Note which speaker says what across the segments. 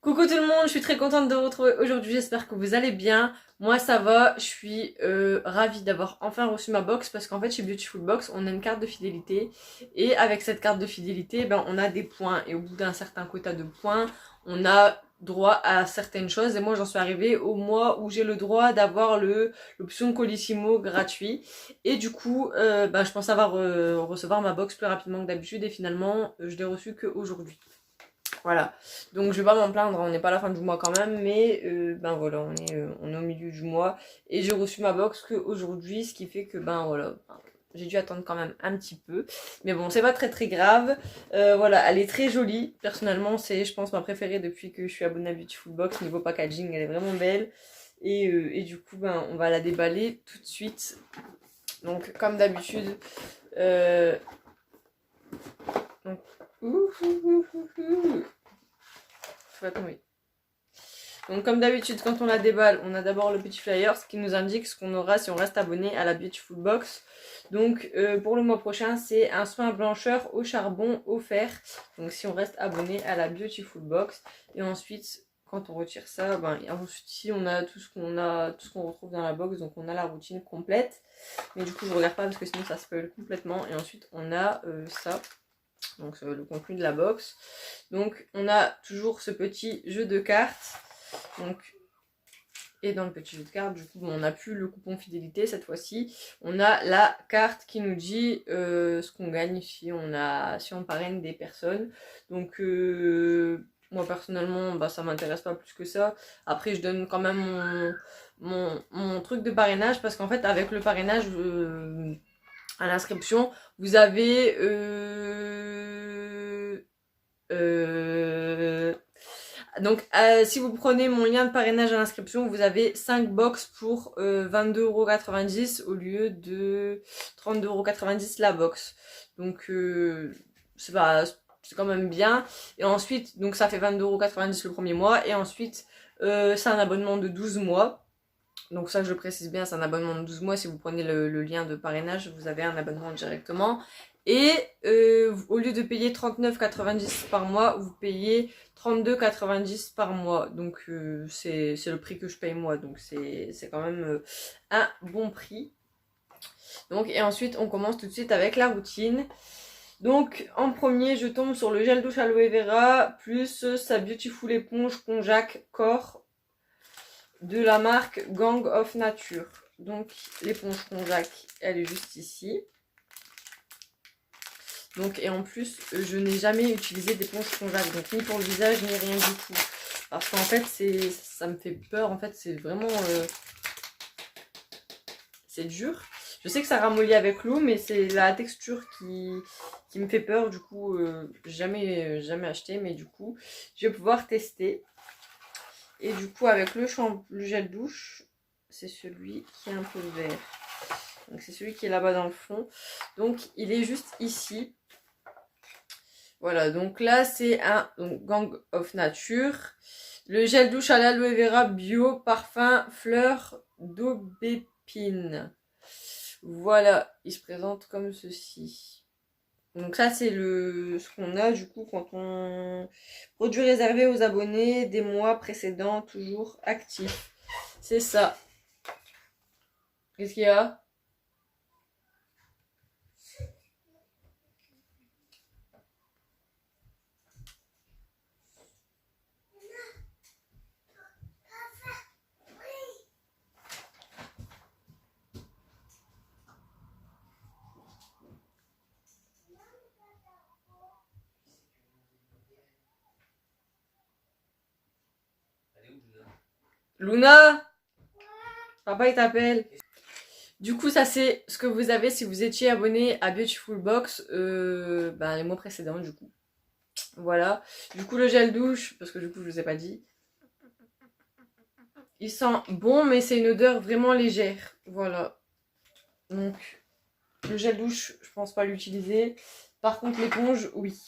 Speaker 1: Coucou tout le monde, je suis très contente de vous retrouver aujourd'hui, j'espère que vous allez bien. Moi ça va, je suis ravie d'avoir enfin reçu ma box parce qu'en fait chez Beautiful Box on a une carte de fidélité et avec cette carte de fidélité ben, on a des points et au bout d'un certain quota de points on a droit à certaines choses et moi j'en suis arrivée au mois où j'ai le droit d'avoir l'option Colissimo gratuit et du coup ben, je pensais avoir recevoir ma box plus rapidement que d'habitude et finalement je l'ai reçue qu'aujourd'hui. Voilà, donc je vais pas m'en plaindre, on n'est pas à la fin du mois quand même, mais ben voilà, on est au milieu du mois et j'ai reçu ma box qu'aujourd'hui, ce qui fait que ben voilà, j'ai dû attendre quand même un petit peu, mais bon, c'est pas très très grave. Voilà, elle est très jolie, personnellement, c'est je pense ma préférée depuis que je suis abonnée à Beautiful Box, niveau packaging, elle est vraiment belle et du coup, ben on va la déballer tout de suite. Donc, comme d'habitude, euh, donc, ouh, ouh, ouh, ouh, ouh. Faut pas tomber. Donc comme d'habitude quand on la déballe, on a d'abord le petit flyer, ce qui nous indique ce qu'on aura si on reste abonné à la Beautiful Box. Donc pour le mois prochain, c'est un soin blancheur au charbon offert. Donc si on reste abonné à la Beautiful Box. Et ensuite, quand on retire ça, ben, ensuite ici on a tout ce qu'on retrouve dans la box. Donc on a la routine complète. Mais du coup je regarde pas parce que sinon ça spoil complètement. Et ensuite on a ça. Donc le contenu de la box. Donc on a toujours ce petit jeu de cartes. Donc, et dans le petit jeu de cartes, du coup, on n'a plus le coupon fidélité cette fois-ci. On a la carte qui nous dit ce qu'on gagne si on parraine des personnes. Donc, moi personnellement, bah, ça m'intéresse pas plus que ça. Après, je donne quand même mon truc de parrainage parce qu'en fait, avec le parrainage à l'inscription, vous avez donc si vous prenez mon lien de parrainage à l'inscription, vous avez 5 box pour 22,90€ au lieu de 32,90€ la box. Donc c'est quand même bien. Et ensuite, donc ça fait 22,90€ le premier mois. Et ensuite, c'est un abonnement de 12 mois. Donc ça je le précise bien, c'est un abonnement de 12 mois. Si vous prenez le lien de parrainage, vous avez un abonnement directement. Et au lieu de payer 39,90€ par mois, vous payez 32,90€ par mois. Donc c'est le prix que je paye moi. Donc c'est quand même un bon prix. Donc et ensuite on commence tout de suite avec la routine. Donc en premier je tombe sur le gel douche aloe vera plus sa Beautiful éponge Konjac Corps de la marque Gang of Nature. Donc l'éponge Konjac, elle est juste ici. Donc et en plus, je n'ai jamais utilisé d'éponge Konjac, donc ni pour le visage ni rien du tout. Parce qu'en fait, ça me fait peur. En fait, c'est vraiment c'est dur. Je sais que ça ramollit avec l'eau, mais c'est la texture qui me fait peur. Du coup, jamais acheté, mais du coup, je vais pouvoir tester. Et du coup, avec le gel douche, c'est celui qui est un peu vert. Donc c'est celui qui est là-bas dans le fond. Donc il est juste ici. Voilà, donc là c'est un Gang of Nature. Le gel douche à l'aloe vera bio parfum fleur d'aubépine. Voilà, il se présente comme ceci. Donc ça c'est ce qu'on a du coup quand on... Produit réservé aux abonnés des mois précédents, toujours actif. C'est ça. Qu'est-ce qu'il y a? Luna? Papa il t'appelle. Du coup, ça c'est ce que vous avez si vous étiez abonné à Beautiful Box les mois précédents du coup. Voilà. Du coup, le gel douche, parce que du coup, je vous ai pas dit. Il sent bon, mais c'est une odeur vraiment légère. Voilà. Donc, le gel douche, je pense pas l'utiliser. Par contre, l'éponge, oui.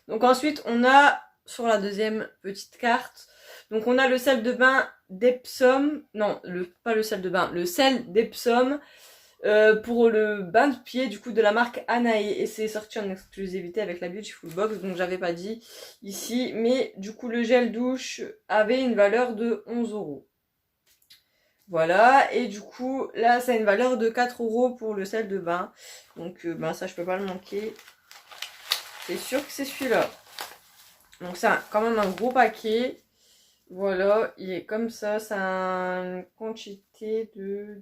Speaker 1: Donc ensuite, on a sur la deuxième petite carte. Donc on a le sel de bain d'Epsom. Non, pas le sel de bain. Le sel d'Epsom. pour le bain de pied du coup de la marque Anae, et c'est sorti en exclusivité avec la Beautiful Box, donc j'avais pas dit ici, mais du coup le gel douche avait une valeur de 11 €. Voilà, et du coup là ça a une valeur de 4 € pour le sel de bain, donc ben ça je peux pas le manquer, c'est sûr que c'est celui-là. Donc c'est quand même un gros paquet. Voilà, il est comme ça, c'est une quantité de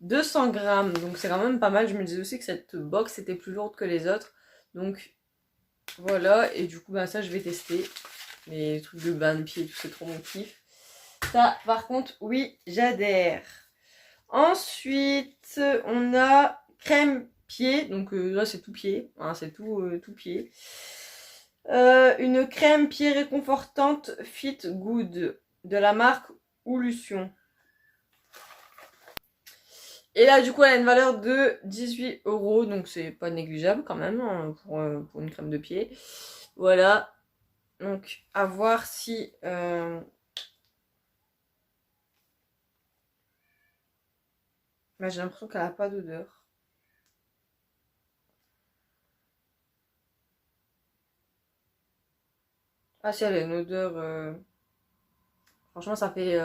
Speaker 1: 200 grammes, donc c'est quand même pas mal. Je me disais aussi que cette box était plus lourde que les autres, donc voilà. Et du coup, bah, ça je vais tester. Les trucs de bain de pied, tout c'est trop mon kiff. Ça, par contre, oui, j'adhère. Ensuite, on a crème pied, donc là c'est tout pied, hein, c'est tout pied. Une crème pied réconfortante Fit Good de la marque Oulution. Et là, du coup, elle a une valeur de 18 €, donc c'est pas négligeable quand même hein, pour une crème de pied. Voilà. Donc, à voir si. Bah, j'ai l'impression qu'elle a pas d'odeur. Ah, si, elle a une odeur. Franchement, ça fait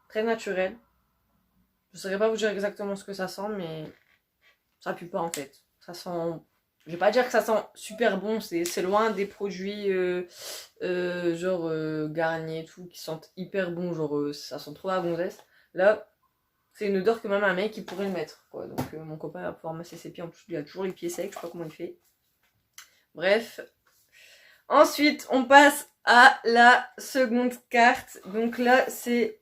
Speaker 1: très naturel. Je saurais pas vous dire exactement ce que ça sent, mais ça pue pas en fait. Ça sent. Je vais pas dire que ça sent super bon, c'est loin des produits genre Garnier et tout qui sentent hyper bon, genre ça sent trop la gonzesse. Là, c'est une odeur que même un mec il pourrait le mettre quoi. Donc mon copain va pouvoir masser ses pieds, en plus il a toujours les pieds secs, je sais pas comment il fait. Bref. Ensuite, on passe à la seconde carte. Donc là, c'est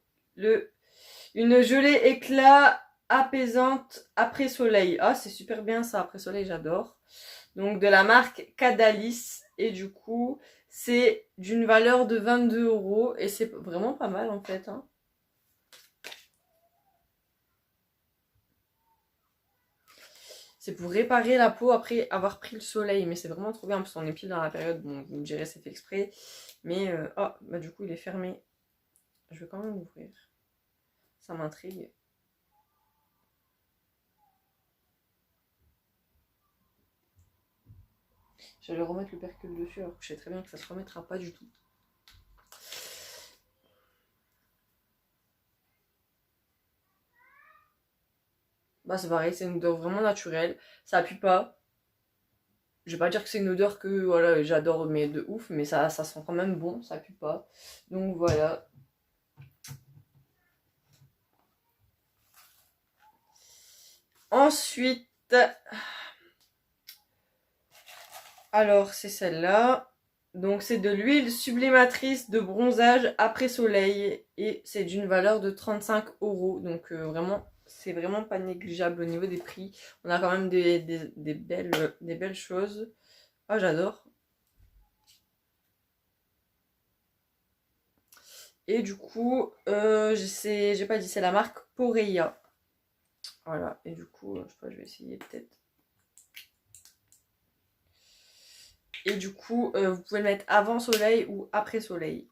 Speaker 1: une gelée éclat apaisante après soleil. Ah, c'est super bien ça, après soleil, j'adore. Donc de la marque Cadalis. Et du coup, c'est d'une valeur de 22 € et c'est vraiment pas mal en fait. Hein. C'est pour réparer la peau après avoir pris le soleil, mais c'est vraiment trop bien parce qu'on est pile dans la période, bon vous me direz c'est fait exprès, mais bah du coup il est fermé. Je vais quand même l'ouvrir. Ça m'intrigue. J'allais remettre le percule dessus alors que je sais très bien que ça se remettra pas du tout. Bah c'est pareil, c'est une odeur vraiment naturelle, ça pue pas. Je vais pas dire que c'est une odeur que voilà, j'adore mais de ouf, mais ça sent quand même bon, ça pue pas. Donc voilà. Ensuite, alors c'est celle-là. Donc c'est de l'huile sublimatrice de bronzage après soleil et c'est d'une valeur de 35 €. Donc vraiment, c'est vraiment pas négligeable au niveau des prix. On a quand même des belles choses. Ah, j'adore. Et du coup, j'ai pas dit, c'est la marque Poreya. Voilà, et du coup, je sais pas, je vais essayer peut-être. Et du coup, vous pouvez le mettre avant soleil ou après soleil.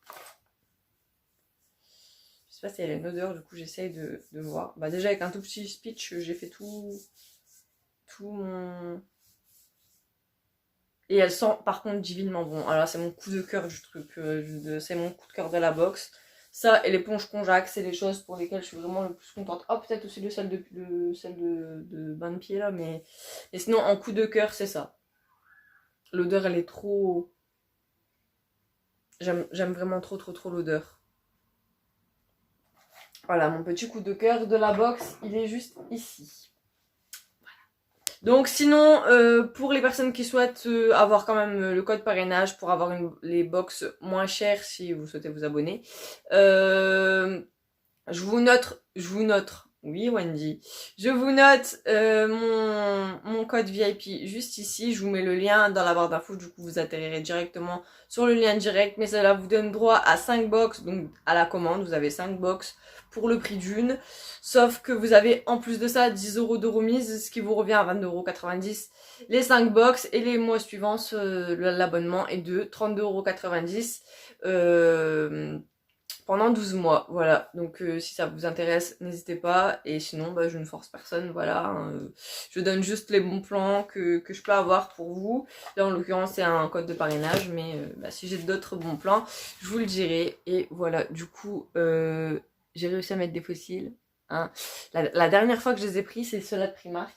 Speaker 1: Je sais pas si elle a une odeur, du coup j'essaye de voir. Bah déjà avec un tout petit speech, j'ai fait tout mon... Et elle sent par contre divinement bon. Alors c'est mon coup de cœur du truc, c'est mon coup de cœur de la box. Ça et l'éponge Conjac, c'est les choses pour lesquelles je suis vraiment le plus contente. Oh peut-être aussi celle de bain de pied là, mais... Et sinon en coup de cœur c'est ça. L'odeur elle est trop... J'aime vraiment trop l'odeur. Voilà, mon petit coup de cœur de la box, il est juste ici. Donc sinon, pour les personnes qui souhaitent avoir quand même le code parrainage pour avoir les box moins chères si vous souhaitez vous abonner, je vous note, oui Wendy, je vous note mon code VIP juste ici, je vous mets le lien dans la barre d'infos, du coup vous atterrirez directement sur le lien direct, mais cela vous donne droit à 5 box, donc à la commande, vous avez 5 box pour le prix d'une, sauf que vous avez en plus de ça 10 € de remise, ce qui vous revient à 22,90 €, les 5 box, et les mois suivants l'abonnement est de 32,90 €. pendant 12 mois, voilà. Donc si ça vous intéresse, n'hésitez pas. Et sinon, bah, je ne force personne, voilà. Je donne juste les bons plans que je peux avoir pour vous. Là, en l'occurrence, c'est un code de parrainage, mais bah, si j'ai d'autres bons plans, je vous le dirai. Et voilà, du coup, j'ai réussi à mettre des fossiles. Hein. La dernière fois que je les ai pris, c'est ceux-là de Primark.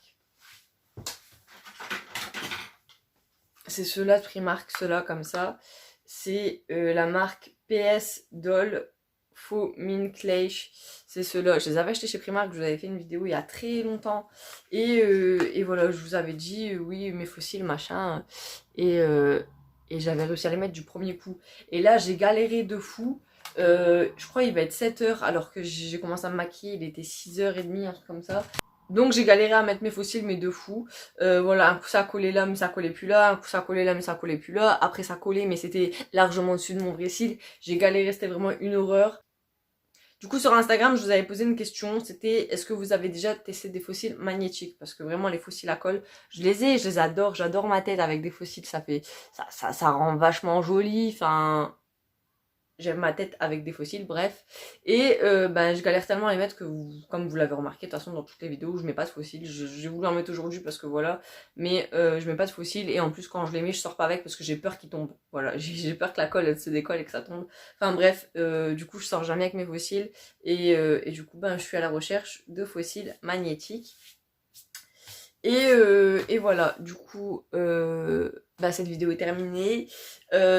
Speaker 1: C'est ceux-là de Primark, ceux-là comme ça. C'est la marque PS Doll Faux Min Kleisch. C'est ceux-là. Je les avais achetés chez Primark. Je vous avais fait une vidéo il y a très longtemps. Et voilà, je vous avais dit, oui, mes fossiles, machin. Et j'avais réussi à les mettre du premier coup. Et là, j'ai galéré de fou. Je crois qu'il va être 7h alors que j'ai commencé à me maquiller. Il était 6h30, un truc comme ça. Donc j'ai galéré à mettre mes fossiles, mais de fou. Voilà, un coup ça collait là, mais ça collait plus là. Un coup ça collait là, mais ça collait plus là. Après ça collait, mais c'était largement au-dessus de mon vrai cil. J'ai galéré, c'était vraiment une horreur. Du coup sur Instagram, je vous avais posé une question. C'était, est-ce que vous avez déjà testé des fossiles magnétiques? Parce que vraiment les fossiles à colle, je les adore. J'adore ma tête avec des fossiles. Ça rend vachement joli. Enfin... J'aime ma tête avec des fossiles, bref. Et ben, je galère tellement à les mettre que, comme vous l'avez remarqué, de toute façon, dans toutes les vidéos, je mets pas de fossiles. J'ai voulu en mettre aujourd'hui parce que voilà. Mais je mets pas de fossiles. Et en plus, quand je les mets, je sors pas avec parce que j'ai peur qu'ils tombent. Voilà, j'ai peur que la colle, elle se décolle et que ça tombe. Enfin bref, du coup, je sors jamais avec mes fossiles. Et du coup, ben, je suis à la recherche de fossiles magnétiques. Et voilà, du coup, bah, cette vidéo est terminée.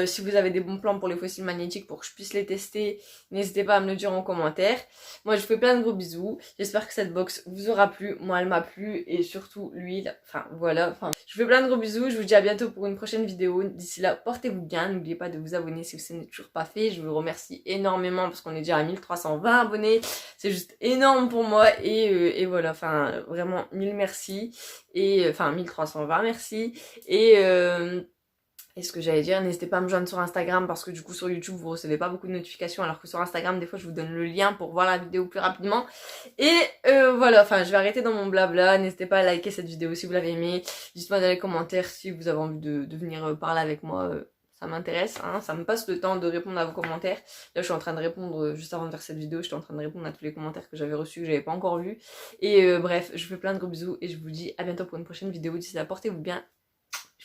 Speaker 1: Si vous avez des bons plans pour les fossiles magnétiques pour que je puisse les tester, n'hésitez pas à me le dire en commentaire. Moi, je vous fais plein de gros bisous. J'espère que cette box vous aura plu. Moi, elle m'a plu. Et surtout, l'huile. Enfin, voilà. Enfin, je vous fais plein de gros bisous. Je vous dis à bientôt pour une prochaine vidéo. D'ici là, portez-vous bien. N'oubliez pas de vous abonner si ce n'est toujours pas fait. Je vous remercie énormément parce qu'on est déjà à 1320 abonnés. C'est juste énorme pour moi. Et voilà, enfin, vraiment, mille merci. Et enfin 1320 merci. Et ce que j'allais dire, n'hésitez pas à me joindre sur Instagram parce que du coup sur YouTube vous recevez pas beaucoup de notifications alors que sur Instagram des fois je vous donne le lien pour voir la vidéo plus rapidement. Et voilà, enfin je vais arrêter dans mon blabla. N'hésitez pas à liker cette vidéo si vous l'avez aimée. Dites-moi dans les commentaires si vous avez envie de venir parler avec moi. Ça m'intéresse, hein, ça me passe le temps de répondre à vos commentaires. Là je suis en train de répondre, juste avant de faire cette vidéo, j'étais en train de répondre à tous les commentaires que j'avais reçus, que j'avais pas encore vus. Et bref, je vous fais plein de gros bisous et je vous dis à bientôt pour une prochaine vidéo. D'ici là, portez-vous bien.